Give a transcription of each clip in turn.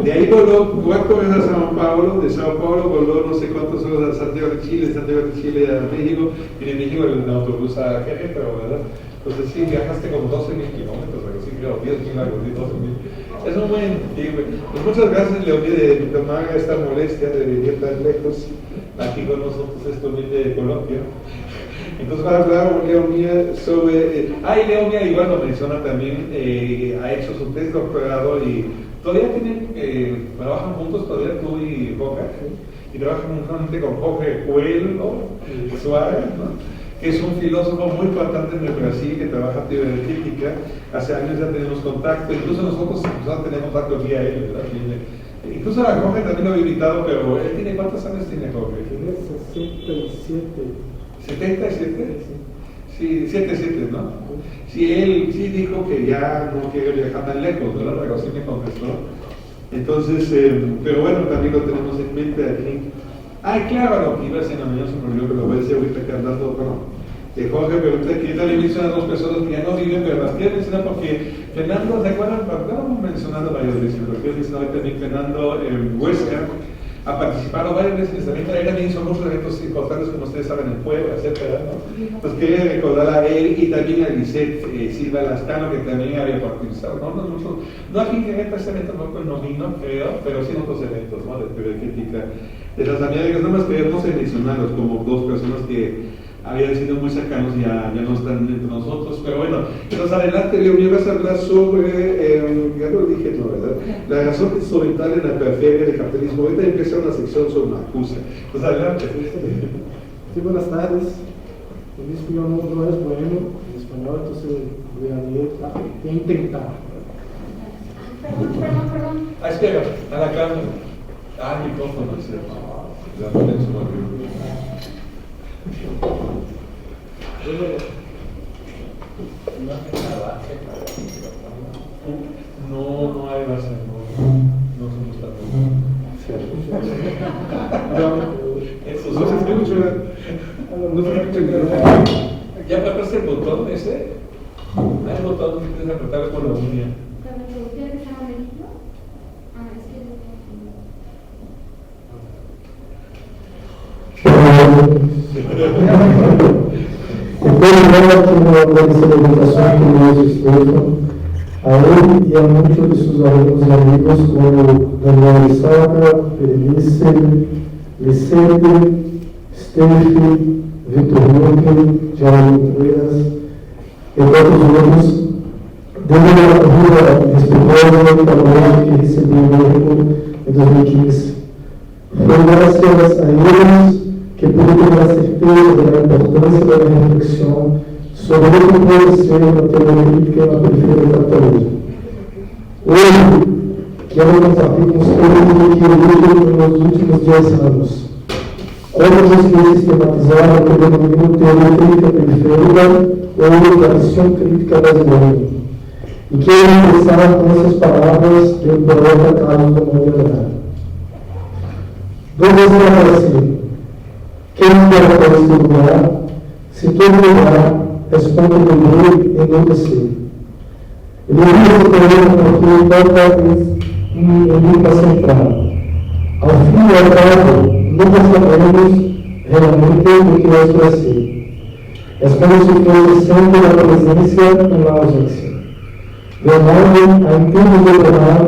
De ahí voló 4 horas a Sao Paulo, de Sao Paulo voló no sé cuántas horas a Santiago de Chile, Santiago de Chile a México, y de México el autobús a Querétaro, ¿verdad? Entonces sí, viajaste como 12.000 kilómetros, algo así, creo, 10.000, algo así, 12.000. Es un buen tiempo. Pues muchas gracias, Leonie, de tomar esta molestia de venir tan lejos aquí con nosotros, esto viene de Colombia. Entonces va a hablar Leonie sobre... y Leonie igual lo menciona también, ha hecho su test doctorado y todavía trabajan juntos todavía tú y Jorge, y trabajan juntamente con Jorge Coelho Suárez, ¿no? Que es un filósofo muy importante en el Brasil que trabaja en teoría crítica. Hace años ya tenemos contacto, incluso nosotros tenemos contacto vía él, ¿verdad? Incluso a Jorge también lo he invitado, pero él tiene, ¿cuántos años tiene Jorge? Tiene 67. ¿77? Sí, 77, ¿no? Sí, él sí dijo que ya no quiere viajar tan lejos, ¿verdad? Pero así me contestó. Entonces, pero bueno, también lo tenemos en mente aquí. Claro, lo que iba a decir, no me ocurrió, pero lo voy a decir ahorita que andando, Jorge pregunta que también menciona a 2 personas que ya no viven, pero las quiero mencionar porque Fernando, ¿se acuerdan? Lo hemos mencionado varias veces, pero quiero mencionar también Fernando Huesca ha participado varias veces también. Él también hizo muchos eventos importantes, como ustedes saben, en Puebla, etcétera, ¿no? Pues quería recordar a él y también a Lisette Silva Lascano, que también había participado, no aquí en Querétaro, este evento no vino, creo, pero sí en otros eventos, ¿no? De teoría crítica de las Américas, nada más queremos mencionarlos como 2 personas que habían sido muy cercanos y ya no están entre nosotros, pero bueno, entonces adelante, Leonie, vas a hablar sobre, ya lo dije, ¿no, verdad? La razón instrumental en la periferia del capitalismo. Ahorita empieza una sección sobre Marcuse. Pues adelante. Sí, buenas tardes. El disco no es bueno en español, entonces voy a leer, voy a intentar. Perdón. Espera, a la cámara. El micrófono, no hay base, no somos tan eso no se escucha. ¿Ya apretaste el botón ese? Hay el botón que tienes que apretar con la uña. Depois dela tive agradecer a invitação que nos Stefan, a ele e a muitos de seus alunos e amigos como Daniel Issaca, Berenice, Vicente, Steffi, Vitor Luque, Jair Contreras e outros outros, desde a ajuda respeitosa e calorosa que recebi em México em 2015. Foi graças a eles que pude ter a certeza da importância da reflexão sobre o que pode ser uma teoria crítica na periferia do capitalismo. Hoje, quero compartilhar com vocês o que eu vi nos últimos 10 anos. Como conseguir sistematizar o que eu denomino teoria crítica periférica ou tradição crítica brasileira. E quero começar com essas palavras do poeta Carlos Drummond de Andrade. 2 vezes aparece. Quem quer para esse lugar, se todo lugar responde do bem e enlouquecer. Ele usa esse terreno porque toca em língua central. Ao fim e ao cabo, nunca sabemos realmente o que vai expressar. É como se fosse sempre a presença e a ausência. De modo a interiorizar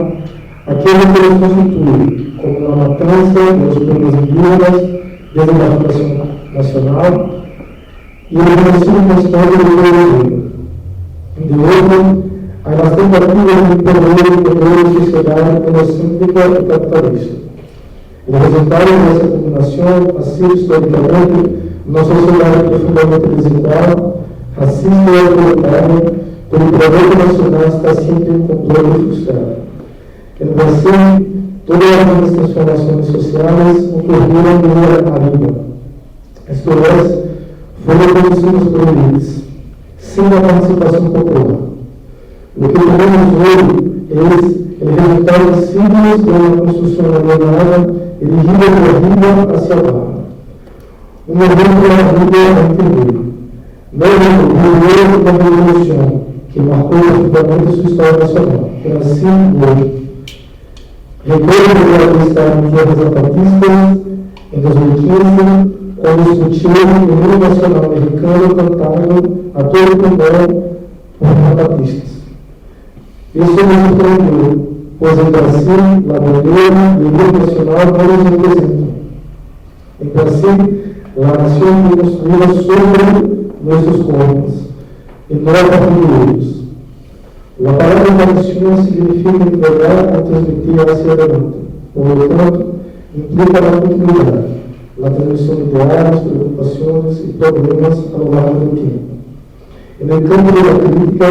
aquilo que nos constitui, como uma matança dos primeiros indígenas, desde a educação nacional e o ensino constante do Brasil. De outro, as tentativas de promover a sociedade egocêntrica e capitalista. O resultado dessa combinação ha sido historicamente uma sociedade profundamente desigual, racista e autoritária, cujo projeto nacional está sempre um complô frustrado. No Brasil, todas as transformações sociais ocorreram via a língua. Isto é, foram produzidas por elites, sem a participação popular. O que podemos hoje é o resultado de siglos de uma construção alienada dirigida por riba hacia barra. Um evento da vida a entender. Mesmo o primeiro da revolução, que marcou profundamente sua história nacional, que é assim hoje. Recuerdo que estava em tierras zapatistas em 2015, quando discutiu o hino nacional americano cantado a todo pulmão por zapatistas. Isso me surpreendeu, pois em Brasil, la bandeira e o hino nacional não nos representam. Em Brasil, la nación fue construida sobre nuestros corpos y no a partir de ellos. La palabra tradición significa entregar o transmitir hacia adelante. Por lo tanto, implica la continuidad, la transmisión de ideales, preocupaciones y problemas a lo largo del tiempo. En el campo de la crítica,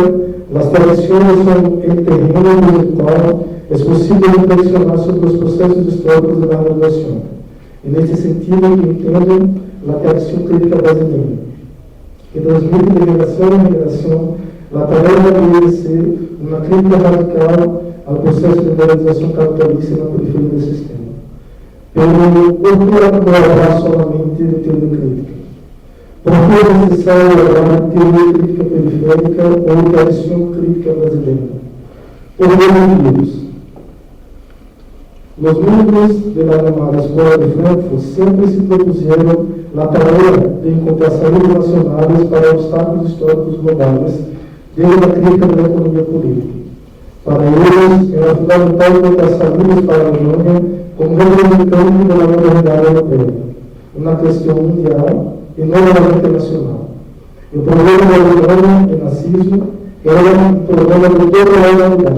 las tradiciones son el terreno en el cual es posible reflexionar sobre los procesos históricos de la renovación. En este sentido, que entiendo la tradición crítica brasileña, que transmite de generación en generación la tarea de ser una crítica radical al proceso de modernización capitalista en la periferia del sistema. Pero, ¿por qué hablar solamente de teoría crítica? ¿Por qué es necesario hablar de teoría crítica periférica o de tradición crítica brasileña? Por dos motivos. Los miembros de la llamada Escuela de Frankfurt siempre se propusieron la tarea de encontrar salidas nacionales para obstáculos históricos globales desde la crítica de la economía política. Para ellos era fundamental encontrar salidas para a Alemanha como representante de la modernidad europea, una cuestión mundial y no meramente nacional. El problema de la Alemanha, el nazismo, era un problema de toda la humanidad.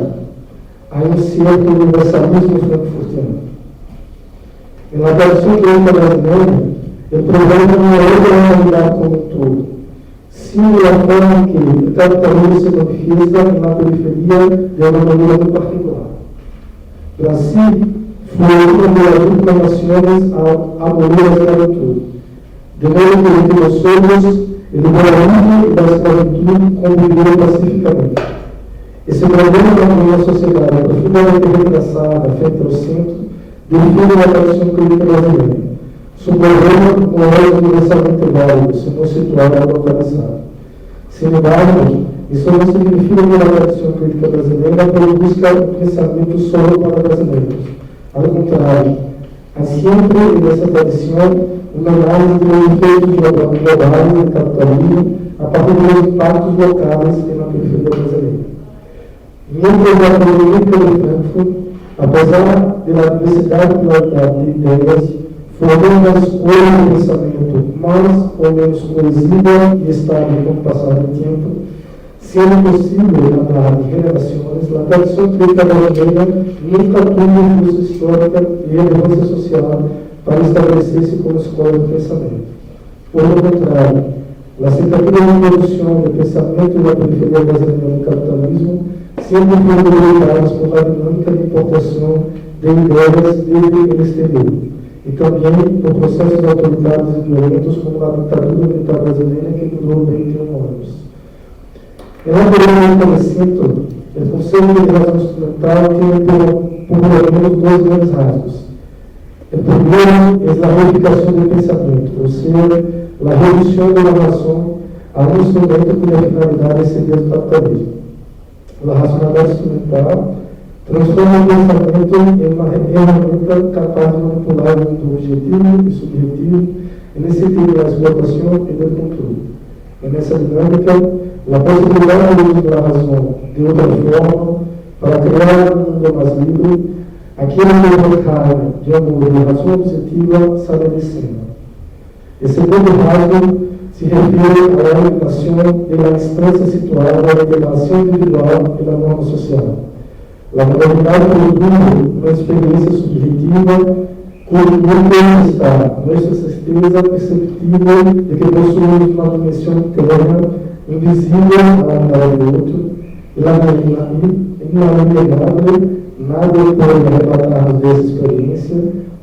Hay un cierto universalismo frankfurtiano. En la tradición crítica brasileña, el problema no es la humanidad como un todo, sino la forma en que el capitalismo se manifiesta en la periferia de una manera muy particular. Brasil fue una de las últimas naciones a abolir la esclavitud, de modo que entre nosotros el liberalismo y la esclavitud convivieron pacíficamente. Esse problema da uma sociedade profundamente retrasada frente ao centro define a tradição crítica brasileira. Seu problema não é universalmente válido se não situado ou localizado. Sin embargo, isso não significa que a tradição crítica brasileira produzca um pensamento solo para brasileiros. Ao contrário, há sempre nessa tradição uma análise dos efeitos globais do capitalismo a partir dos impactos locais na periferia brasileira. Miembros de la política de Frankfurt, apesar de la diversidad y pluralidad de ideas, formó una escuela de pensamiento más o menos cohesiva y estable con el pasar del tiempo, siendo posible hablar de generaciones. La tradición crítica brasileña nunca tuvo impulso histórica y relevancia social para establecerse como escuela de pensamiento. Por lo contrario, la tentativa de introducción del pensamiento de la periferia brasileña en el capitalismo siempre fueron debilitadas por la dinámica de importación de ideas desde el exterior y también por procesos autoritarios y violentos como la dictadura militar brasileña que duró 21 años. En la periferia del recinto, el concepto de razón instrumental tiene por lo menos dos grandes rasgos. El primero es la reificación del pensamiento, o sea, la reducción de la razón a un instrumento cuya finalidad es el capitalismo. La racionalidad instrumental transforma el pensamiento en una herramienta capaz de manipular el mundo objetivo y subjetivo en el sentido de la explotación y del control. En esa dinámica, la posibilidad de uso de la razón de otra forma para crear un mundo más libre, aquello que dejaron de amor y razón objetiva sale de escena. El segundo rasgo se refiere a la eliminación de la instancia situada en la acción individual y la norma social. La modernidad produce una experiencia subjetiva cuyo núcleo está nuestra certeza perceptible de que possuimos una dimensión interna invisible a la mirada del otro, inalienable, nada puede arrebatarnos de esa experiencia,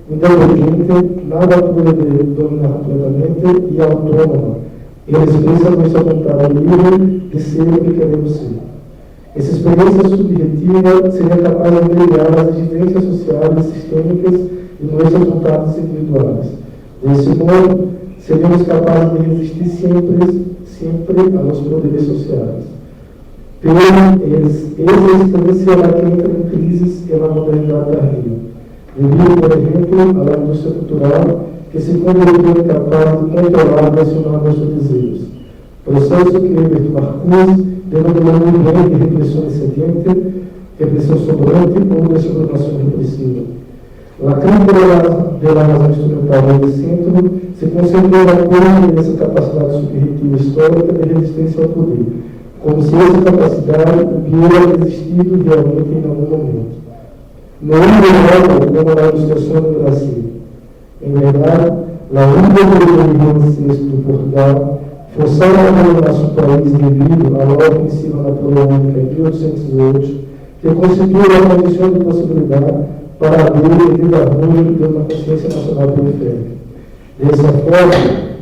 independiente, nada puede dominar completamente y autónoma. Ele expressa nuestra vontade livre de ser o que queremos ser. Essa experiência subjetiva seria capaz de brilhar as exigências sociais sistêmicas e nossas vontades individuais. Desse modo, seríamos capazes de resistir sempre aos poderes sociais. pero esse será que entra em crises na modernidade tardia, devido, por exemplo, à indústria cultural que se converteu incapaz de controlar e direcionar nossos desejos. Processo que Herbert Marcuse denominou muito bem de repressão excedente, repressão sobrante ou de subordinação repressiva. A crítica da razão instrumental do centro se concentrou na coisa dessa capacidade subjetiva histórica de resistência ao poder, como se essa capacidade hubiera existido realmente em algum momento. No modo como na ilustração do Brasil. Em verdade, a luta do VI de Portugal forçaram a abandonar seu país devido à nova ofensiva napoleônica em 1808, que constitui a condição de possibilidade para abrir e desarranjo de uma consciência nacional periférica. Dessa forma,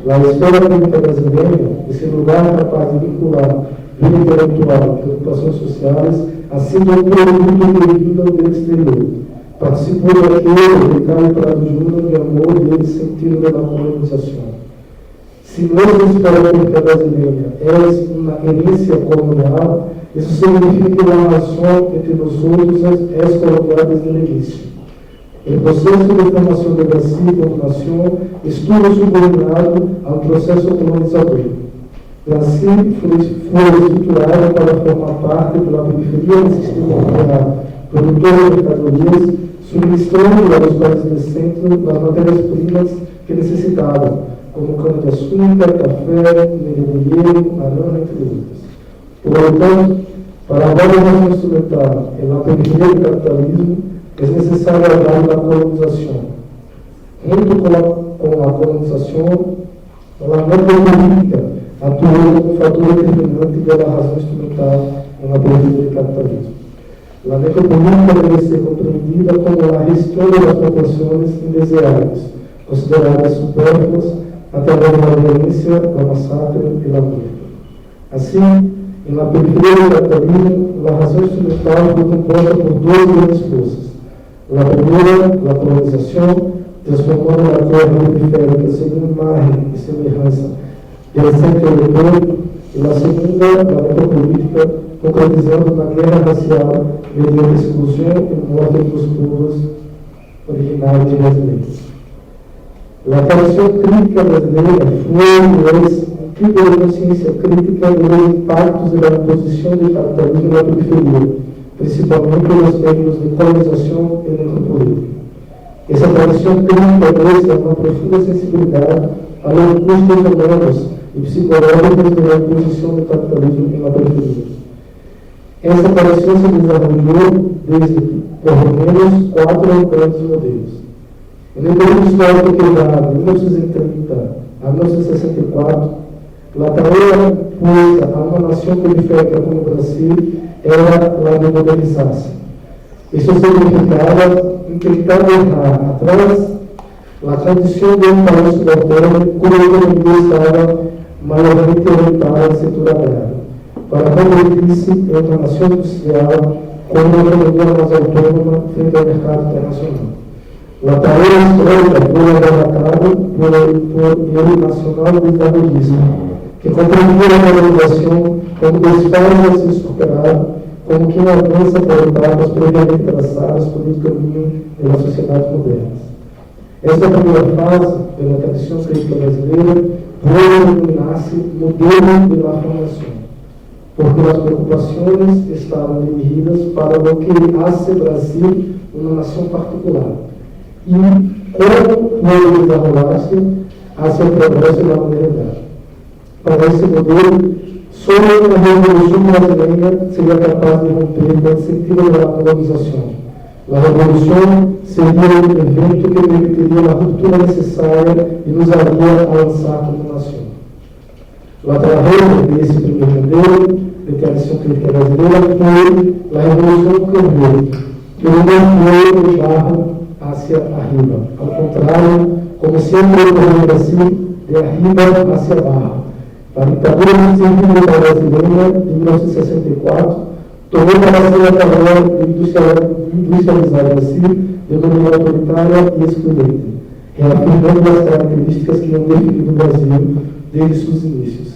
a esfera pública brasileira, esse lugar capaz de vincular vida intelectual e preocupações sociais, ha sido um produto devido ao direito exterior. Participou daquele de Caio Prado Júnior de amor e de sentido da colonização. Se nossa esfera pública brasileira é uma herência colonial, isso significa que a relação entre nós outros é colonial desde o início. O processo de formação do Brasil como nação estuvo subordinado ao processo colonizador. O Brasil foi estruturado para formar parte da periferia do sistema rural, produtor de mercadorias, subministrando aos países do centro as matérias-primas que necessitavam, como cana-de-açúcar, café, milho, arame, entre outras. Portanto, para a valorização instrumental e na periferia do capitalismo, é necessário olhar a colonização. Junto com a colonização, a necropolítica atuou como fator determinante da razão instrumental na periferia do capitalismo. A necropolítica deve ser compreendida como a gestão das proporções indesejáveis, consideradas supérfluas através da violência, da massacre e da morte. Assim, na periferia do capitalismo, a razão instrumental foi composta por duas grandes forças. A primeira, a colonização, transformando a terra periférica segundo imagem e semelhança do centro europeu, e a segunda, a necropolítica, concretizando na guerra racial mediante exclusão e morte dos povos originários brasileiros. A tradição crítica brasileira foi uma consciência crítica dos impactos da posição do capitalismo na periferia, principalmente nos meios de colonização e necropolítica. Essa tradição crítica mostra uma profunda sensibilidade aos custos humanos e psicológicos da posição do capitalismo na periferia. Essa tradição se desenvolveu desde, pelo menos, 4 grandes modelos. No período histórico que vai de 1930 a 1964, a tarefa posta a uma nação periférica como o Brasil era a de modernizar-se. Isso significava tentar errar atrás a condição de um país subalterno cuja economia estava maiormente orientada ao setor agrário, para convertir-se em uma nação industrial com uma economia mais autônoma frente ao mercado internacional. A tarefa histórica foi abarcada por ele nacional desenvolvimento, que compreendia a valorização como desfase a ser superado, como que avança por etapas previamente traçadas pelo caminho das sociedades modernas. Esta primeira fase, pela tradição crítica brasileira, pode denominar-se modelo de la formação, porque as preocupações estavam dirigidas para o que hace Brasil uma nação particular, e como pode desenrolar-se hacia o progresso da modernidade. Para esse modelo, só uma revolução brasileira seria capaz de romper com o sentido da colonização. A revolução seria um evento que permitiria a ruptura necessária e nos haria avançar como nação. Através desse primeiro modelo de tradição crítica brasileira foi a revolução do Cambuí, que não foi o barro hacia arriba. Ao contrário, como sempre ocorreu no Brasil, de arriba hacia abaixo. A ditadura civil brasileira, de 1964, tomou para si a tarefa de industrializar o Brasil de maneira autoritária e excludente, reafirmando as características que iam definido o Brasil desde seus inícios.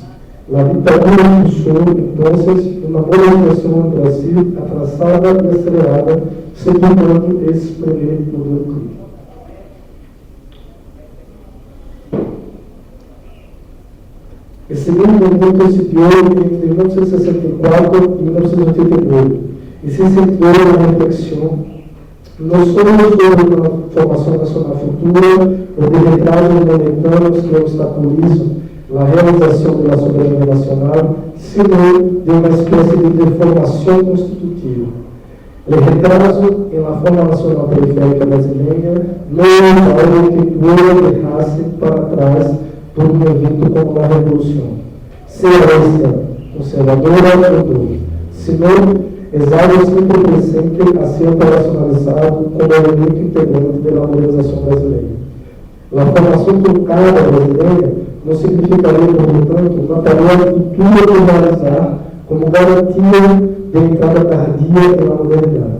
La dictadura impulsó entonces una modernización en Brasil atrasada y acelerada, sepultando esse primeiro modelo crítico. El segundo movimiento se dio entre 1964 y 1989 y se centró en la reflexión no solo sobre una formación nacional futura o de retrasos momentáneos que obstaculizan la realización de la soberanía nacional, sino de una especie de deformación constitutiva. El retraso en la forma nacional periférica brasileña no es algo que pueda dejarse para atrás por un evento como la revolución, sea esta conservadora o no, sino es algo siempre presente a ser operacionalizado como elemento integrante de la modernización brasileña. La formación truncada brasileña no significaria, por lo tanto, uma tarefa futura de realizar como garantia de entrada tardia na modernidade,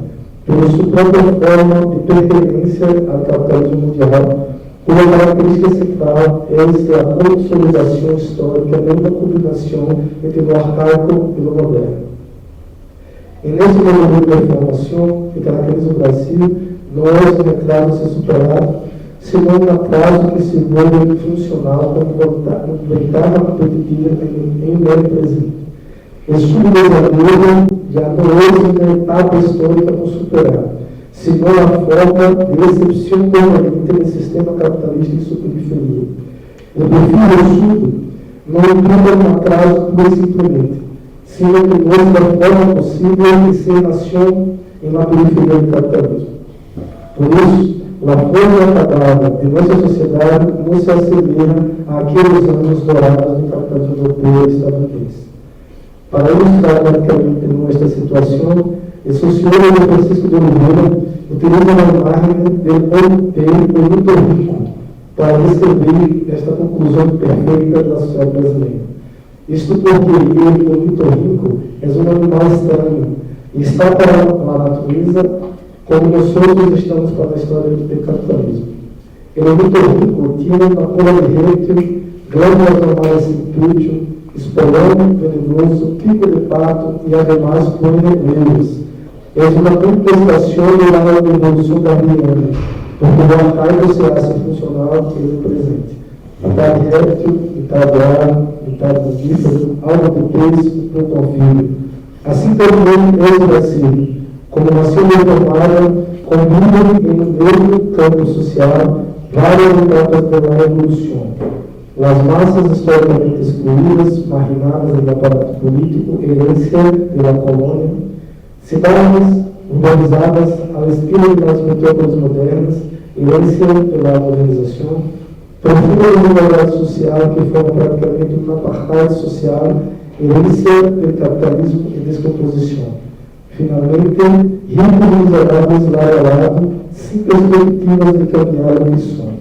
por sua própria forma de pertenência ao capitalismo mundial, cuja característica central é a consolidação histórica de uma combinação entre o arcaico e o moderno. E nesse movimento de reformação que caracteriza o Brasil, não é um retraso a ser superado, senão um atraso que se vuelve funcional como ventaja competitiva em meio presente. El subdesarrollo ya no es una etapa histórica por superar, sino la forma de excepción permanente del sistema capitalista en su periferia. El perfil del Sur no implica un atraso pura y simplemente, sino que no es la forma posible de ser nación en la periferia del capitalismo. Por eso, la forma acabada de nuestra sociedad no se asemeja a aquellos años dorados del capitalismo europeo y estadounidense. Para ilustrar radicalmente nuestra situación, el sociólogo Francisco de Oliveira utiliza la imagen del ornitorrinco para descrever esta conclusão perfeita da sociedade brasileira. Isto porque o ornitorrinco é um animal estranho e está para a natureza como nós outros estamos para a história do capitalismo. O ornitorrinco tinha uma cola de réptil, glândulas normais em pecho, espolão venenoso, pico de pato e además poeneleiros. É uma contestação da evolução darwiniana, porque o arcaico se hace funcional e presente. Metade réptil, metade ar, metade mamífero, algo de peixe, um convívio. Assim também é o Brasil, como nação reformada, convive em um mesmo campo social várias etapas da revolução. Las masas históricamente excluídas, marginadas del aparato político, herencia de la colonia, cidades urbanizadas al estilo de las metrópolis modernas, herencia de la modernización, profunda desigualdade social que forma praticamente un apartheid social, herencia del capitalismo en descomposición. Finalmente, ricos y miserables lado a lado, sin perspectivas de caminhar a missão.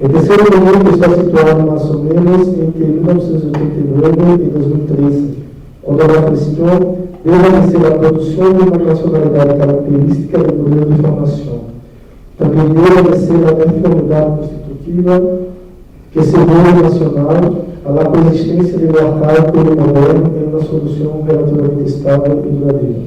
El terceiro momento está situado más o menos entre 1989 y 2013, cuando la cuestión debe ser la producción de una nacionalidad característica del modelo de formación. También debe ser la conformidad constitutiva que se vuelve nacional a la coexistencia de lo arcaico y lo moderno en una solución relativamente estable y duradera.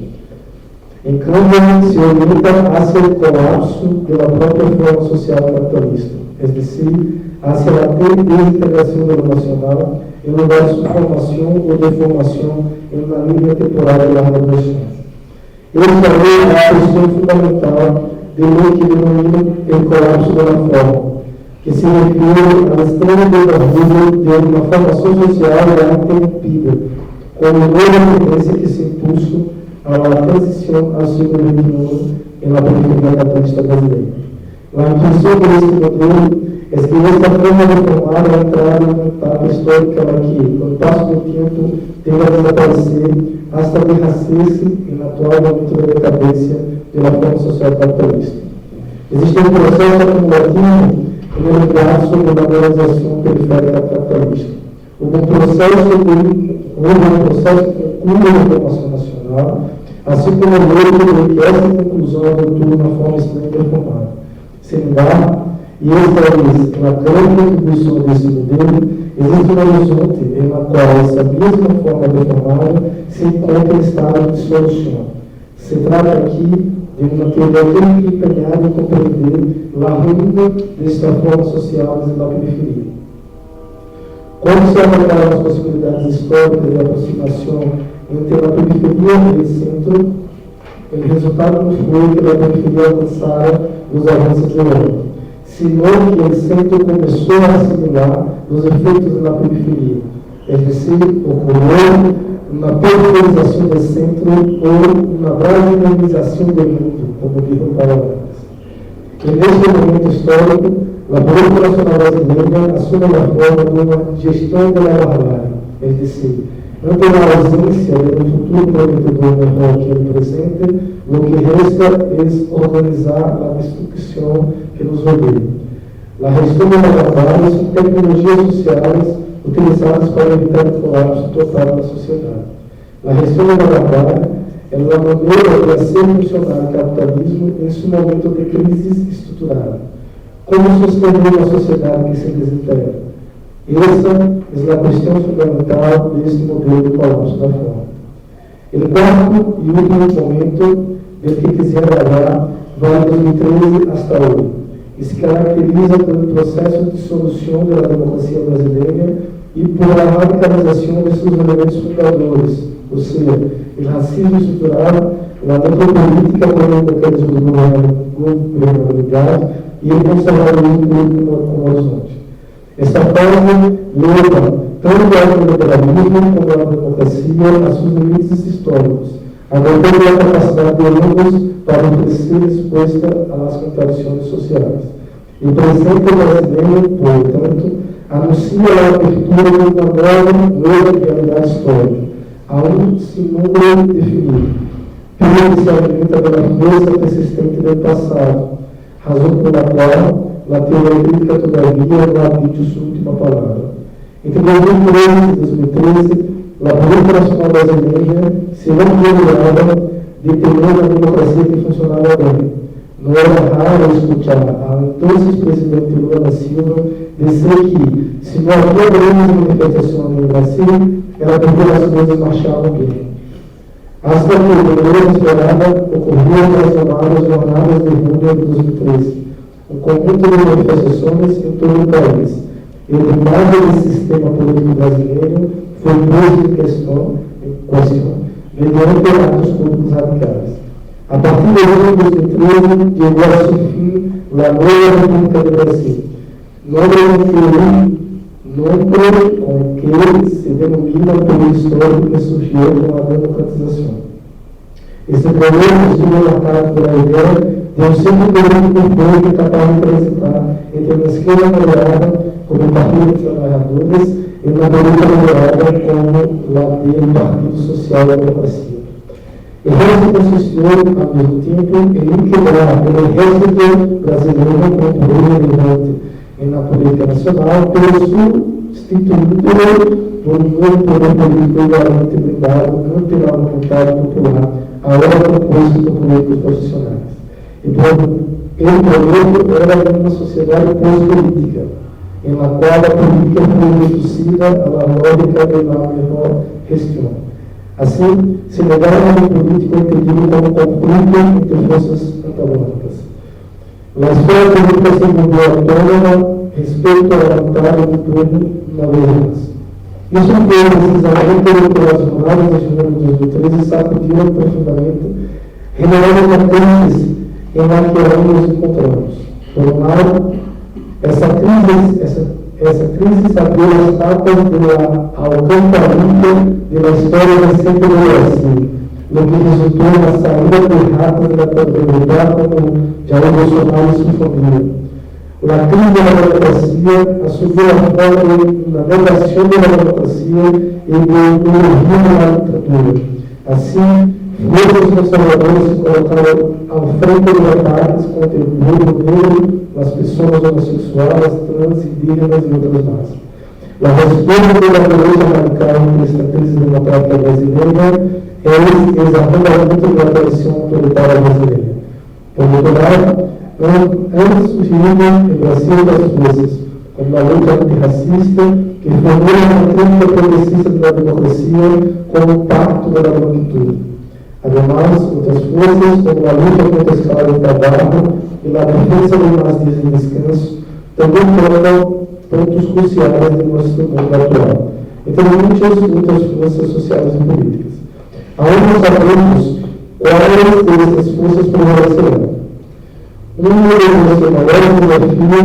En cambio, se orienta hacia el colapso de la propia forma social capitalista, es decir, hacia la desintegración de lo nacional en lugar de su formación o deformación en una línea temporal de larga duración. Esta es la cuestión fundamental de lo que denomina el colapso de la forma, que se refiere al extremo desarrollo de una formación social ya interrumpida, como nueva tendencia que se impuso a la transición al siglo XXI en la periferia capitalista brasileña. La intuición de este modelo es que esta forma de formar ha entrado en una etapa histórica en la que, con el paso del tiempo, debe desaparecer hasta dejarse en el actual momento de decadencia de la forma social capitalista. Existe un proceso acumulativo en el empleado sobre la modernización periférica capitalista. Hubo un proceso que concluye la formación nacional, así como el hecho de que esta conclusão adoptou uma forma estranha e reformada. Sem embargo, e esta é a grande contribuição desse modelo, existe um horizonte em na qual essa mesma forma reformada se encontra em estado de solução. Se trata aqui de uma teoria empenhada em compreender a ruína desta forma social da periferia. Como se avaliaram as possibilidades históricas de aproximação entre a periferia e o centro, o resultado não foi que a periferia alcançara os avanços de Europa, senão que o centro começou a assimilar os efeitos da periferia, é decir, ocorreu uma periferização do centro ou uma brasileirização do mundo, como dijo Paulo antes. E neste momento histórico, a política nacional brasileira assume a forma de uma gestão da barbárie, é decir, ante a ausência de um futuro prometedor melhor que o presente, o que resta é organizar a destruição que nos rodeia. A gestão da barbárie são tecnologias sociais utilizadas para evitar o colapso total da sociedade. A gestão da barbárie é uma maneira de fazer funcionar o capitalismo em seu momento de crise estrutural. Como sostener uma sociedade que se desintegra? Essa é a questão fundamental deste modelo de colapso da fome. O quarto e último momento do que quisiera falar vai de 2013 hasta hoje e se caracteriza pelo processo de solução da democracia brasileira e por a radicalização de seus elementos fundadores, ou seja, o racismo estrutural, a necropolítica com o mecanismo de governabilidade e o conservadorismo político como horizonte. Esta fase leva tanto ao liberalismo como à democracia a seus limites históricos, adotando a capacidade de ambos para oferecer resposta às contradições sociais. O presente brasileiro, portanto, anuncia a abertura de uma nova realidade histórica, a um sinônimo definido, pelo que se alimenta da força persistente do passado, razão pela qual a teoria crítica todavia não ha dito sua última palavra. Entre 2013 e 2013, a política nacional brasileira se orgulhava de ter uma democracia que funcionava bem. Não era raro escutar a então presidente Lula da Silva dizer que, se não havia grandes manifestações no Brasil, era porque as coisas marchavam bem. Hasta que, de maneira esperada, ocorriam as chamadas jornadas de junho de 2013. Um conjunto de manifestações em todo o país. E o base do sistema político brasileiro foi posto em questão, mediante atos públicos radicais. A partir de 2013, chegou a seu fim a nova República do Brasil. Nome com que se denomina o período histórico que surgiu com a democratização. Esse problema estudo marcado pela ideia de um centro político público capaz de transitar entre uma esquerda moderada, como o Partido dos Trabalhadores, e uma direita moderada, como a do Partido Social da Democracia. O resto consistiu, ao mesmo tempo, em quebrar o exército brasileiro como poder relevante na política nacional, pelo substituído por um novo poder político igualmente blindado ante a vontade popular, agora composto por políticos profissionais. El proyecto era uma sociedade pós-política, em la qual a política foi reduzida à lógica de uma melhor gestão. Assim, se negava um político entendido como conflito entre forças antagônicas. A esfera política se volviu autônoma respeito à vontade do povo na vez. Isso foi precisamente o que as jornadas de junho de 2013 sacudiram profundamente, revelando vertentes em la que ainda nos encontramos. Por um lado, essa crise abriu as tapas ao cantamento da história recente do Brasil, no que resultou na saída de ratas da contabilidade, como Jair Bolsonaro e sua família. A crise da democracia assumiu a forma da negação da democracia e do rumo da ditadura. Assim, muitos conservadores se colocaram ao frente de ataques contra o povo negro, as pessoas homossexuais, trans, indígenas e outras raças. A resposta da violência radical nesta crise democrática brasileira é o desarrollamento da tradição autoritária brasileira. Por outro lado, antes surgiram no Brasil das forças, como a luta antirracista, que formula una crítica progresista de la democracia como un pacto de la longitud. Además, otras fuerzas como la lucha contra el esclavo de trabajo y la defensa de más días de descanso también tocan puntos cruciales de nuestro mundo actual, entre muchas otras fuerzas sociales y políticas. Aún no sabemos cuáles de estas fuerzas prevalecerán. Uno de nuestros mayores desafíos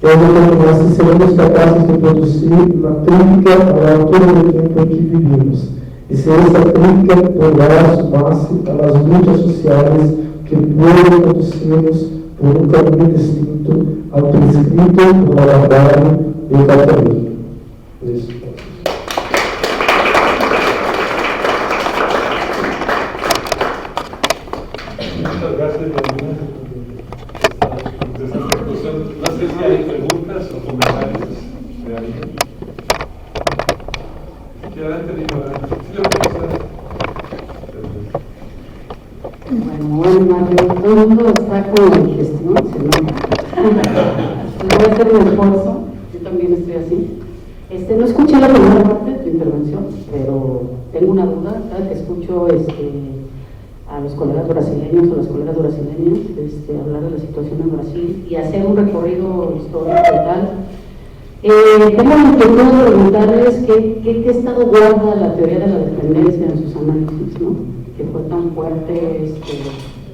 es determinar si seremos capaces de producir una crítica a la altura del tiempo en que vivimos, y si esa crítica podrá sumarse a las luchas sociales que pueden conducirnos por un camino distinto al prescrito por la barbarie del capitalismo. Muchas gracias, Daniela. No sé si hay preguntas o comentarios de alguien. Sí, adelante, Nicolás. Sí, Bueno, Mario, todo el mundo está con la digestión, se nota. Voy a hacer un esfuerzo, yo también estoy así. No escuché la primera parte de tu intervención, pero tengo una duda. Cada que escucho a los colegas brasileños o las colegas brasileñas hablar de la situación en Brasil y hacer un recorrido histórico y tal, tengo la inquietud de preguntarles qué estado guarda la teoría de la dependencia en sus análisis, ¿no? Que fue tan fuerte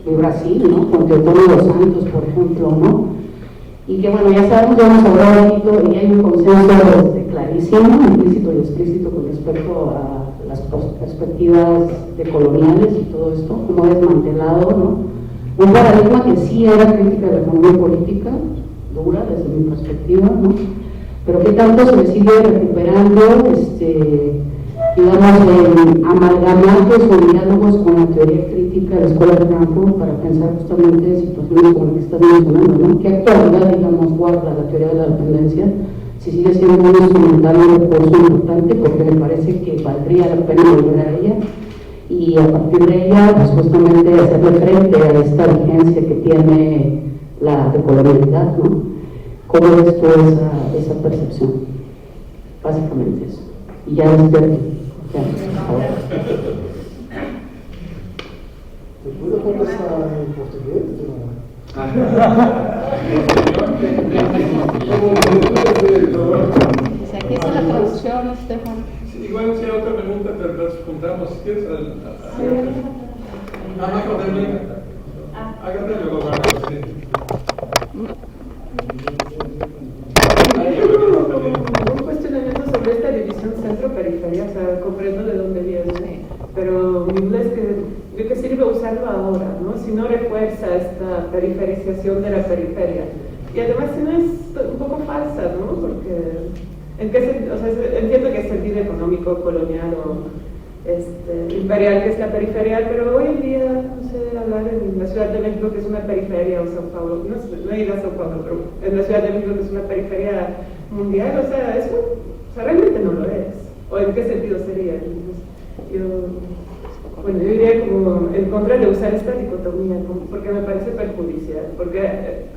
de Brasil, ¿no? Con Teodoro dos Santos, por ejemplo, ¿no? Y que bueno, ya sabemos, ya hemos hablado un poquito y hay un consenso clarísimo, implícito y explícito con respecto a las perspectivas decoloniales y todo esto, como desmantelado, ¿no? Un paradigma que sí era crítica de la economía política, dura desde mi perspectiva, ¿no? Pero que tanto se le sigue recuperando, digamos, en amalgamatos o diálogos con la teoría crítica de la Escuela de Frankfurt para pensar justamente situaciones como la que estás mencionando, ¿no? ¿Qué actualidad, digamos, guarda la teoría de la dependencia? Si sigue siendo un instrumental, un recurso importante, porque me parece que valdría la pena volver a ella y a partir de ella, pues justamente hacerle frente a esta vigencia que tiene la decolonialidad, ¿no? ¿Cómo ves tú esa percepción? Básicamente eso. Y ya después. Ya, por favor. ¿Te puedo contestar en portugués? Si aquí está la traducción, Estefan. Sí, igual si hay otra pregunta, te las juntamos. Si quieres, hágate luego, sí. Un cuestionamiento sobre esta división centro-periferia, o sea, comprendo de dónde viene, pero mi duda es ¿de qué sirve usarlo ahora, no? Si no refuerza esta periferización de la periferia. Y además, si no es un poco falsa, ¿no? Porque, ¿en qué sentido? O sea, entiendo que es sentido económico, colonial o imperial, que es la periferia, pero hoy en día, no sé, hablar en la Ciudad de México, que es una periferia, o Sao Paulo, no he ido a Sao Paulo, pero en la Ciudad de México, que es una periferia mundial, o sea, realmente no lo es. ¿O en qué sentido sería? Yo diría como en contra de usar esta dicotomía, porque me parece perjudicial, porque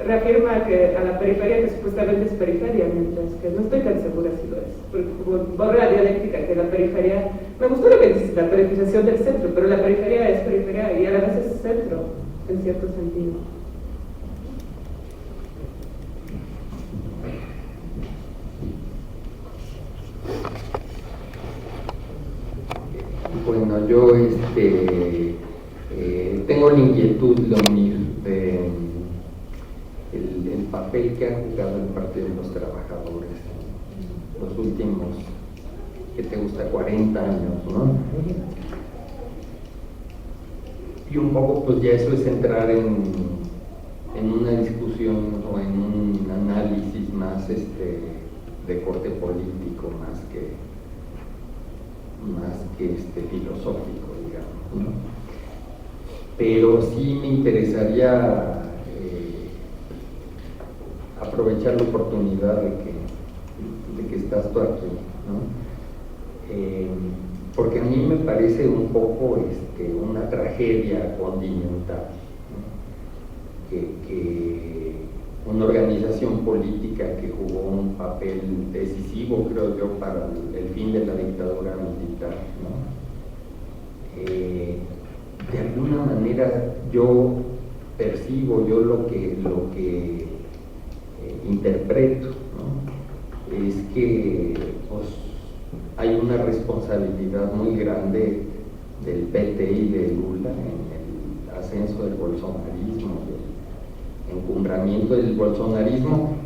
reafirma que a la periferia que supuestamente es periferia, mientras que no estoy tan segura si lo es, porque como borra la dialéctica que la periferia, me gustó lo que dices, la periferización del centro, pero la periferia es periferia y a la vez es centro, en cierto sentido. Bueno, yo tengo la inquietud de unir el papel que ha jugado el Partido de los Trabajadores en los últimos, ¿qué te gusta? 40 años, ¿no? Y un poco, pues ya eso es entrar en una discusión o en un análisis más de corte político, más que filosófico, digamos, ¿no? Pero sí me interesaría aprovechar la oportunidad de que estás tú aquí, ¿no? Porque a mí me parece un poco una tragedia continental, ¿no? Que una organización política que jugó un papel decisivo, creo yo, para el fin de la dictadura militar, ¿no? De alguna manera yo percibo, yo lo que interpreto, ¿no? Es que pues, hay una responsabilidad muy grande del PT y de Lula en el ascenso del bolsonarismo, el encumbramiento del bolsonarismo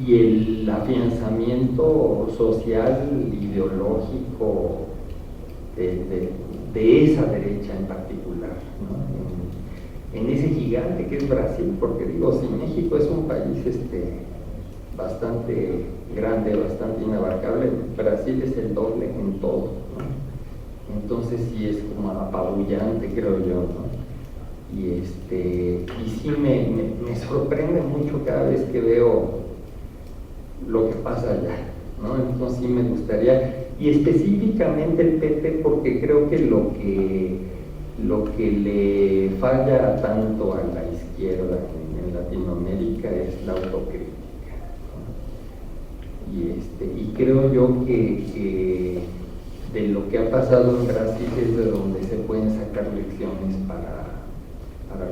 y el afianzamiento social, ideológico de esa derecha en particular, ¿no? En ese gigante que es Brasil, porque digo, si México es un país bastante grande, bastante inabarcable, Brasil es el doble en todo, ¿no? Entonces sí es como apabullante, creo yo, ¿no? Y sí me sorprende mucho cada vez que veo lo que pasa allá, ¿no? Entonces sí me gustaría, y específicamente el PT, porque creo que lo que le falla tanto a la izquierda en Latinoamérica es la autocrítica, ¿no? Y creo yo que de lo que ha pasado en Brasil es de donde se pueden sacar lecciones para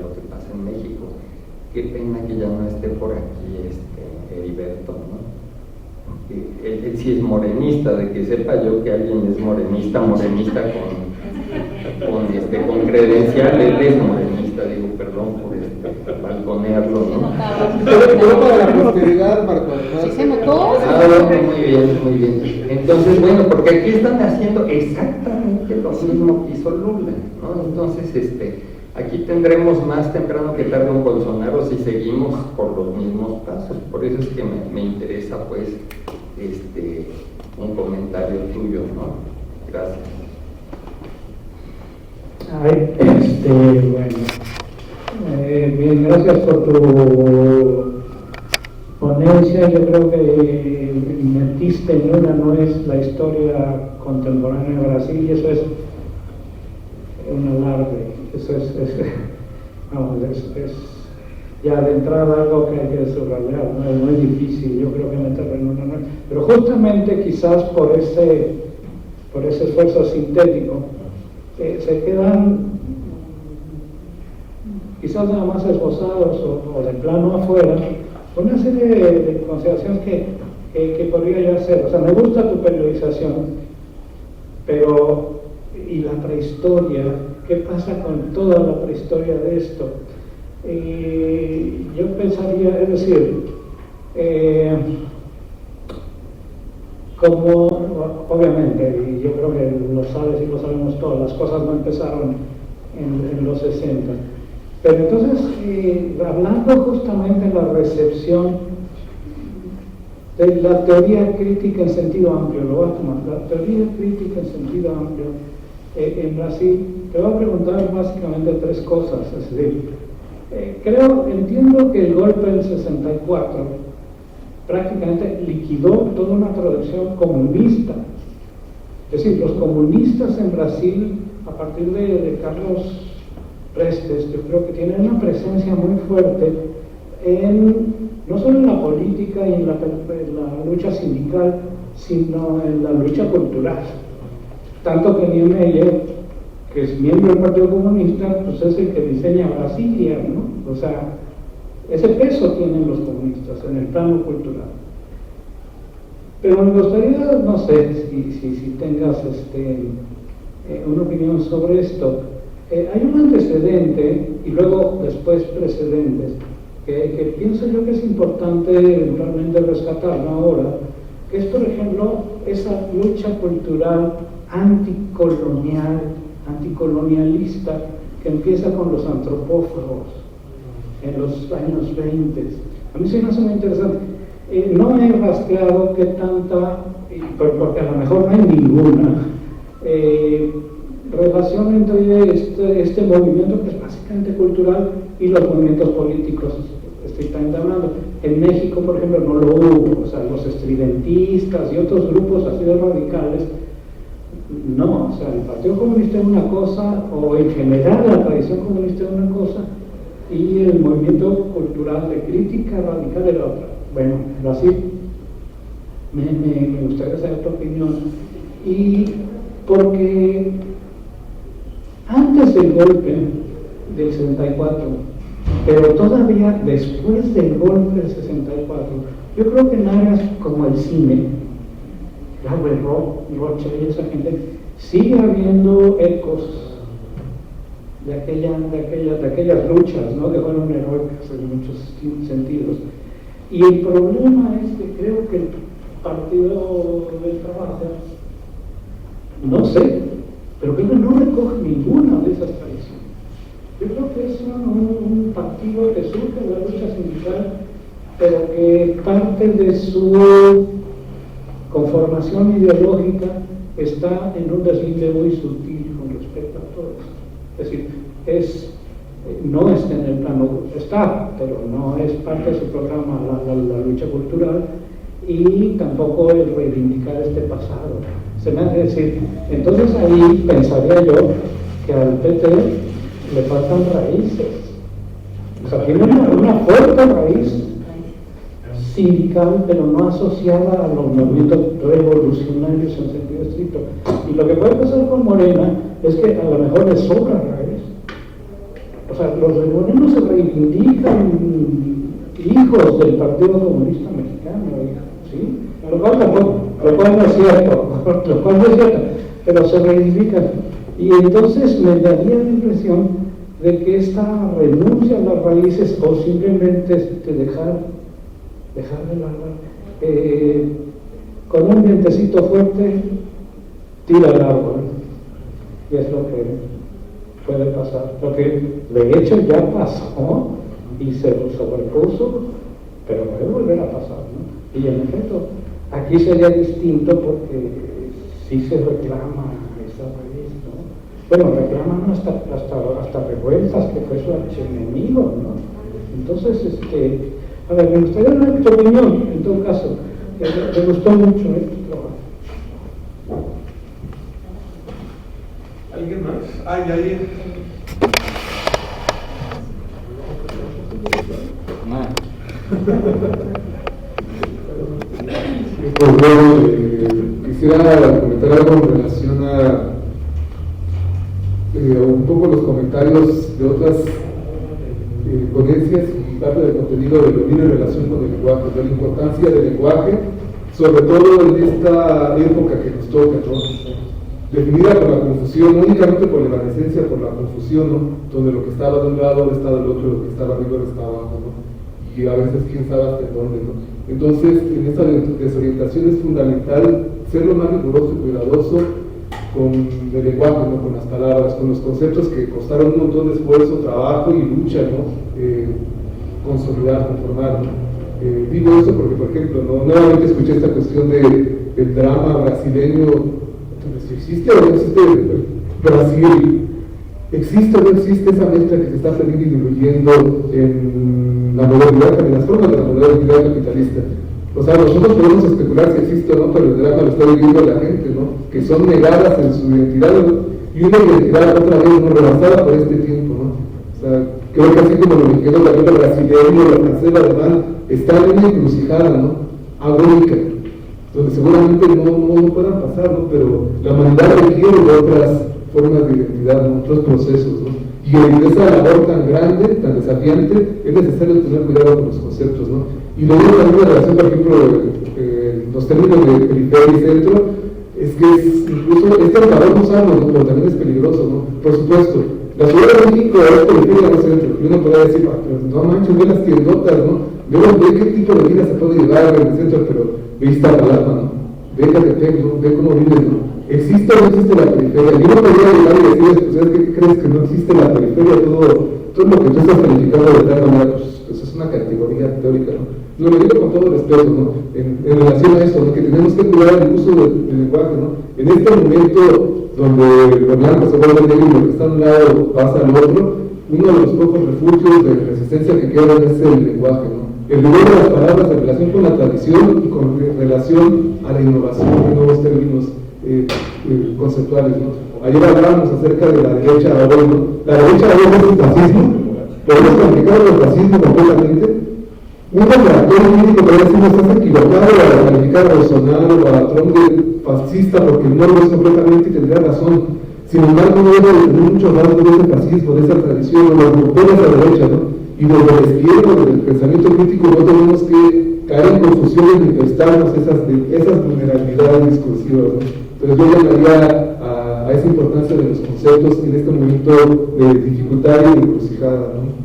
lo que pasa en México. Qué pena que ya no esté por aquí Heriberto, ¿no? Él sí es morenista, de que sepa yo que alguien es morenista con credencial, él es morenista, digo, perdón por balconearlo, ¿no? Pero para la prosperidad, Marco. Sí se notó. Muy bien. Entonces, bueno, porque aquí están haciendo exactamente lo mismo que hizo Lula, ¿no? Entonces, aquí tendremos más temprano que tarde un Bolsonaro si seguimos por los mismos pasos. Por eso es que me interesa, pues, un comentario tuyo, ¿no? Gracias. Bien, gracias por tu ponencia. Yo creo que metiste en una, no es la historia contemporánea de Brasil, y eso es un alarde. Eso es ya de entrada algo que hay que subrayar, ¿no? Es muy difícil, yo creo que meterlo en una, pero justamente quizás por ese esfuerzo sintético se quedan quizás nada más esbozados o de plano afuera una serie de consideraciones que podría yo hacer. O sea, me gusta tu periodización, pero ¿y la prehistoria? ¿Qué pasa con toda la prehistoria de esto? Yo pensaría, es decir, como obviamente, y yo creo que lo sabes y lo sabemos todos, las cosas no empezaron en los 60, pero entonces, hablando justamente de la recepción de la teoría crítica en sentido amplio, lo voy a tomar, la teoría crítica en sentido amplio en Brasil, te voy a preguntar básicamente tres cosas. Es decir, entiendo que el golpe del 64 prácticamente liquidó toda una tradición comunista. Es decir, los comunistas en Brasil, a partir de Carlos Prestes, yo creo que tienen una presencia muy fuerte no solo en la política y en la lucha sindical, sino en la lucha cultural. Tanto que Niemeyer, que es miembro del Partido Comunista, pues es el que diseña Brasilia, ¿no? O sea, ese peso tienen los comunistas en el plano cultural. Pero me gustaría, no sé si tengas una opinión sobre esto. Hay un antecedente y luego después precedentes que pienso yo que es importante eventualmente rescatar, ¿no? Ahora, que es, por ejemplo, esa lucha cultural anticolonialista que empieza con los antropófagos en los años 20. A mí se me hace muy interesante. No he rastreado qué tanta, porque a lo mejor no hay ninguna relación entre este movimiento, que es básicamente cultural, y los movimientos políticos estrictamente hablando. En México, por ejemplo, no lo hubo. O sea, los estridentistas y otros grupos así de radicales, no. O sea, el Partido Comunista es una cosa, o en general la tradición comunista es una cosa, y el movimiento cultural de crítica radical de la otra. Bueno, así me gustaría saber tu opinión. Y porque antes del golpe del 64, pero todavía después del golpe del 64, yo creo que en áreas como el cine, Gabriel Rocha y esa gente, sigue habiendo ecos de aquellas luchas, ¿no?, que fueron heroicas en muchos sentidos. Y el problema es que creo que el Partido del Trabajo, no sé, pero creo que no recoge ninguna de esas tradiciones. Yo creo que es un partido que surge de la lucha sindical, pero que parte de su conformación ideológica está en un deslinde muy sutil con respecto a todo eso. Es decir, no está en el plano, está, pero no es parte de su programa la lucha cultural, y tampoco el reivindicar este pasado. Se me hace decir, entonces ahí pensaría yo que al PT le faltan raíces. O sea, tiene una fuerte raíz sindical, pero no asociada a los movimientos revolucionarios en sentido estricto. Y lo que puede pasar con Morena es que a lo mejor le sobra raíz. O sea, los morenos se reivindican hijos del Partido Comunista Mexicano, ¿sí? Lo cual no es cierto, pero se reivindican. Y entonces me daría la impresión de que esta renuncia a las raíces, o simplemente dejar de largar, con un vientecito fuerte, tira el árbol, y es lo que puede pasar, lo que de hecho ya pasó y se sobrepuso, pero puede volver a pasar, ¿no? Y en efecto, aquí sería distinto porque sí se reclama esa raíz, ¿no? Bueno, reclaman hasta revueltas, que fue su archienemigo, ¿no? Entonces, a ver, me gustaría ver tu opinión, en todo caso. Me gustó mucho este trabajo. ¿Alguien más? Ay, ahí. Pues bueno, quisiera comentar algo en relación a un poco los comentarios de otras ponencias y parte del contenido de lo en relación con el lenguaje, de la importancia del lenguaje, sobre todo en esta época que nos toca, ¿no? Definida por la confusión, no únicamente por la evanescencia, por la confusión, ¿no? Donde lo que estaba de un lado ahora está del otro, lo que estaba arriba ahora está abajo, ¿no? Y a veces quién sabe hasta dónde, ¿no? Entonces, en esta desorientación es fundamental ser lo más riguroso y cuidadoso con el lenguaje, ¿no? Con las palabras, con los conceptos que costaron un montón de esfuerzo, trabajo y lucha, ¿no? Consolidar, conformar, ¿no? Digo eso porque, por ejemplo, ¿no? Nuevamente escuché esta cuestión del drama brasileño. ¿Existe o no existe Brasil? ¿Existe o no existe esa mezcla que se está perdiendo y diluyendo en la modernidad, en las formas de la modernidad capitalista? O sea, nosotros podemos especular si existe o no, pero el drama lo está viviendo la gente, ¿no? Que son negadas en su identidad, y una identidad otra vez no rebasada por este tiempo, ¿no? O sea, creo que así como lo mexicano, la vida brasileño, la francesa, alemán, está en una encrucijada, ¿no? Agónica, donde seguramente no puedan pasar, ¿no? Pero la humanidad requiere de otras formas de identidad, ¿no? Otros procesos, ¿no? Y en esa labor tan grande, tan desafiante, es necesario tener cuidado con los conceptos, ¿no? Y lo digo también en relación, por ejemplo, los términos de periferia y centro, es que incluso es tentador usarlo, ¿no? Pero también es peligroso, ¿no? Por supuesto, la Ciudad de México es periferia, no centro, y uno podría decir, no manches, ve las tiendotas, ¿no? Ve qué tipo de vida se puede llevar en el centro, pero ve Iztapalapa, ¿no? Ve Catepec, ¿no? Ve cómo vives, ¿no? ¿Existe o no existe la periferia? Yo no podría llegar y decirles, pues, ¿sabes qué crees que no existe la periferia? Todo lo que tú estás calificando de tal manera, pues es una categoría teórica, ¿no? No, lo digo con todo respeto, ¿no? En relación a esto, ¿no? Que tenemos que cuidar el uso del lenguaje, ¿no? En este momento donde lo blanco se vuelve negro y lo que está a un lado pasa al otro, uno de los pocos refugios de resistencia que quedan es el lenguaje, ¿no? El lugar de las palabras en relación con la tradición y con relación a la innovación de nuevos términos conceptuales, ¿no? Ayer hablábamos acerca de la derecha de hoy, ¿no? La derecha de hoy es el fascismo, podemos calificar el fascismo completamente. Un detractor crítico podría decir: no estás equivocado al calificar a Bolsonaro o a Trump de fascista, porque no lo es completamente y tendría razón. Sin embargo, no debe de tener muchos rasgos de ese fascismo, de esa tradición, o los grupos de la derecha, ¿no? Y desde la izquierda, desde el pensamiento crítico, no tenemos que caer en confusión y prestarnos esas vulnerabilidades discursivas, ¿no? Entonces yo llamaría a esa importancia de los conceptos en este momento de dificultad y de encrucijada, ¿no?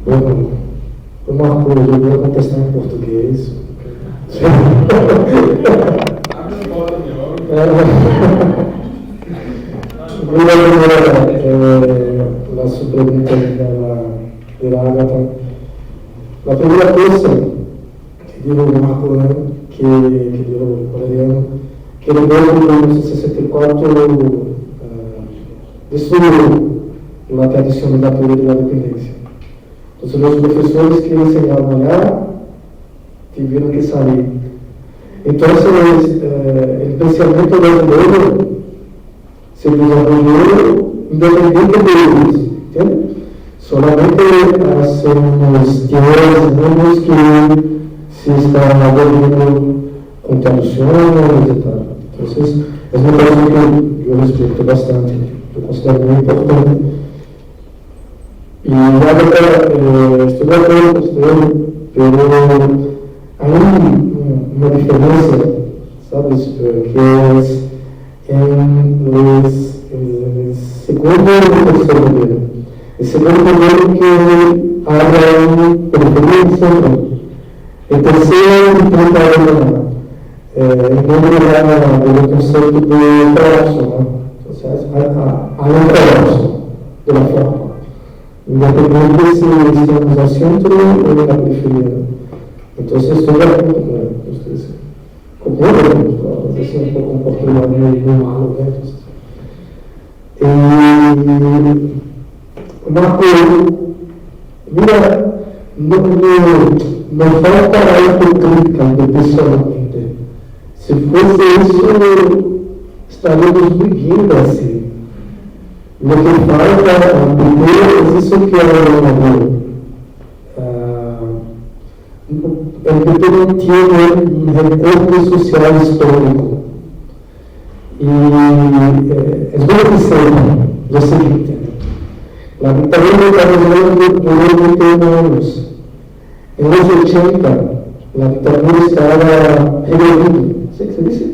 Bueno, Marco, yo voy a contestar en portugués. Voy a ver la su pregunta de la Ágata. La primera cosa que dijo Marco, que dijo Valeriano, que luego en 1964 destruyó la tradición de la teoría de la dependencia. Entonces los profesores que enseñaban allá tuvieron que salir. Entonces el pensamiento brasileño se desarrolló independiente de ellos, ¿entiendes? Solamente hace unos 10 años que se está volviendo con traducciones y tal. Entonces es una cosa que yo respeto bastante, yo considero muy importante. Y ya estoy de acuerdo con usted, pero hay una diferencia, ¿sabes? Que es en el segundo y tercer nivel. El segundo nivel que habla en periferia y centro. El tercero intenta el nombre del concepto de colapso, ¿no? Entonces hay un colapso de la forma. Independiente si estamos al centro o en la periferia. Entonces estoy de acuerdo con ustedes. Concordo, es un poco un portugués muy malo, Marco, mira, no falta autocrítica personalmente. Si fuese eso, estaríamos muy bien así. Lo que falta primero es eso que hablo. El PT no tiene un recorte social histórico. Y es bueno que sepa lo siguiente: la dictadura de Carlos duró 21 años. En los 80, la dictadura estaba regrediendo, ¿sí que se dice?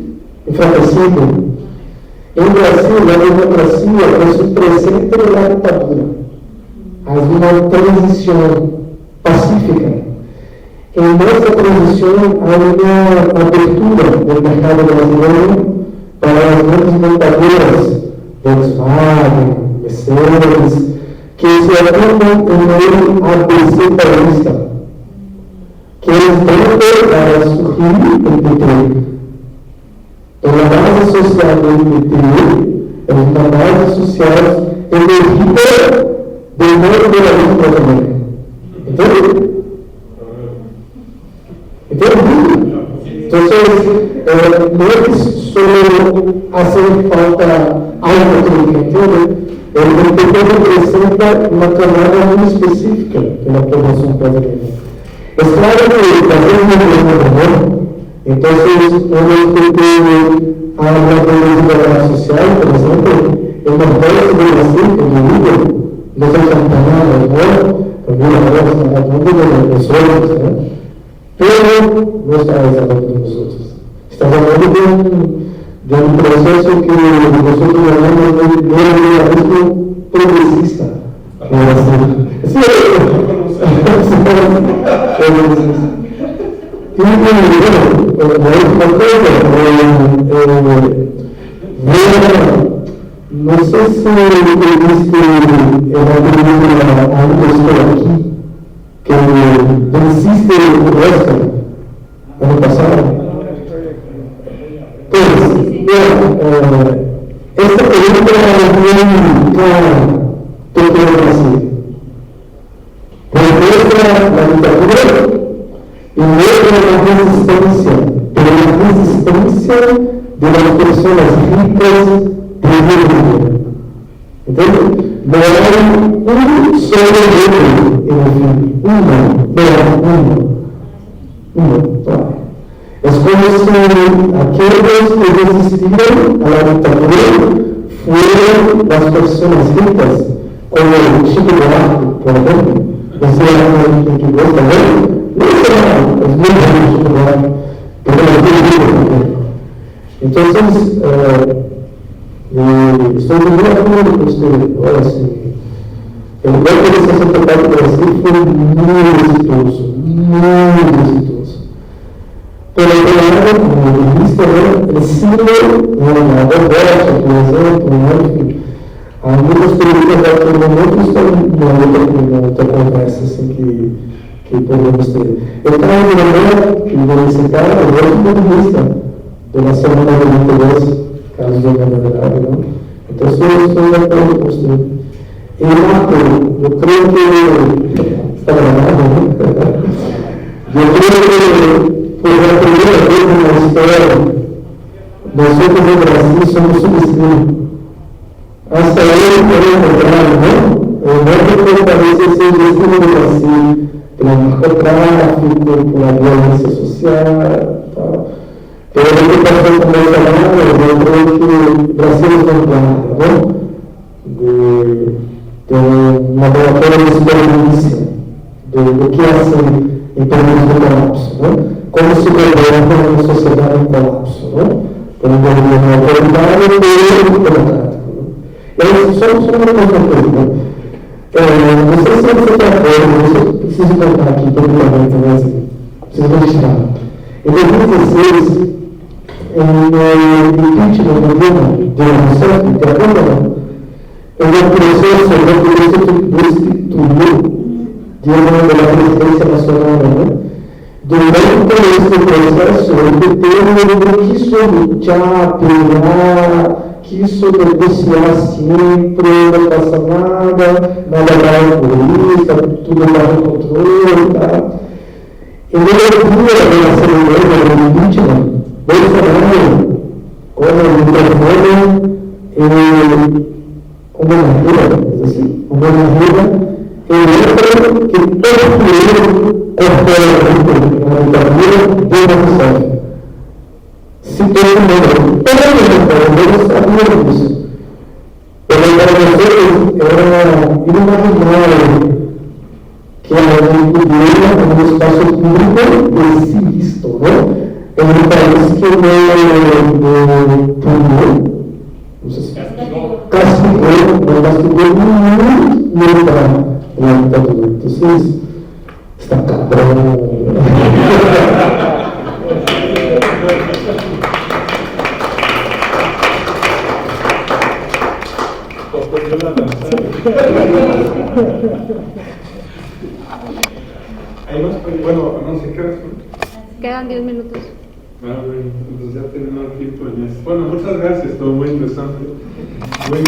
Enfraqueciendo. En Brasil, la democracia es un presente de la dictadura. Hay una transición pacífica. En nuestra transición hay una apertura del mercado brasileño para las grandes montadoras, Volkswagen, Mercedes, que se apuntan en el ABC paulista, que es donde para surgir el PT. La base social del PT es una base social elegida del mundo de la vida brasileña. ¿Entiendes? Entonces, no es que solo hace falta algo que el PT representa una camada muy específica de la población brasileña. Es claro que Brasil es un problema. Entonces, uno que habla de desigualdad social, por ejemplo, en los países de Brasil, en el mundo, no se canta nada, ¿no? También ahora están hablando de los otros, ¿no? Pero no está hablando de nosotros. Está hablando de un proceso que nosotros llamamos de neoliberalismo progresista. Sí, no sé si viste el argumento aquí, que insiste en esto, año pasado. Pues, esta pregunta es muy clara, todo así. Muestra la dictadura y muestra la resistencia, pero la resistencia de las personas ricas de Bolivia. ¿Entiendes? solo en el fin, uno, todavía. Es como si aquellos que resistieron a la dictadura fueron las personas ricas, como el Chico Barato, por ejemplo. Decía que gusta ver, no es muy bueno el Chico Barato, pero es muy rico también. Entonces, estoy muy de acuerdo con usted, ahora sí. El golpe de 64 de Brasil fue muy exitoso. Pero como dijiste, el siglo la borracha, por ejemplo, hay muchos periodistas de aquel momento están en otra conversa assim, que podemos ter. Eu estava lembrando que vou citar o outro periodista da semana de 22, Carlos de Almeida, não? Então, estou de acordo com você. E Marco, eu creio que está gravado, né? Eu creio que por a primeira vez na história, nós no Brasil somos substituídos. Hasta hoy podemos encontrar, ¿no? No que parece ser destino de Brasil, el narcotráfico, por la violencia social, tal. Pero lo que pasa con esa mano, yo creo que Brasil es un planeta, ¿no? De un laboratorio de supervivencia, de lo que hacen en términos de colapso, ¿no? Cómo se gobierna una sociedad en colapso, ¿no? Por un gobierno autoritario y democrático. Só uma coisa, não sei se você está vendo, eu preciso contar aqui publicamente, mas preciso registrar. Em 2016, no impeachment do governo de Dilma Rousseff, que é a Câmara, houve um processo sobre o destituir Dilma da presidência nacional, né? Durante este processo, o PT não quis lutar, pegar, quiso negociar sempre, não passa nada vai polícia, tudo bajo controle, tá? E no dia da cerimônia do impeachment, Bolsonaro, com o microfone, uma narrativa, assim, uma narrativa, ele que todo mundo concorda com a ditadura de Rousseff. Se todo mundo sabia disso. Para vocês, era inimaginável que a agricultura no espaço público desse isto, não? É um país que não puniu, não sei se castigou muito a ditadura. Então, está cabrão. Bueno, no sé qué hora. Quedan 10 minutos. Bueno, entonces ya terminó el tiempo. Bueno, muchas gracias, todo muy interesante. Muy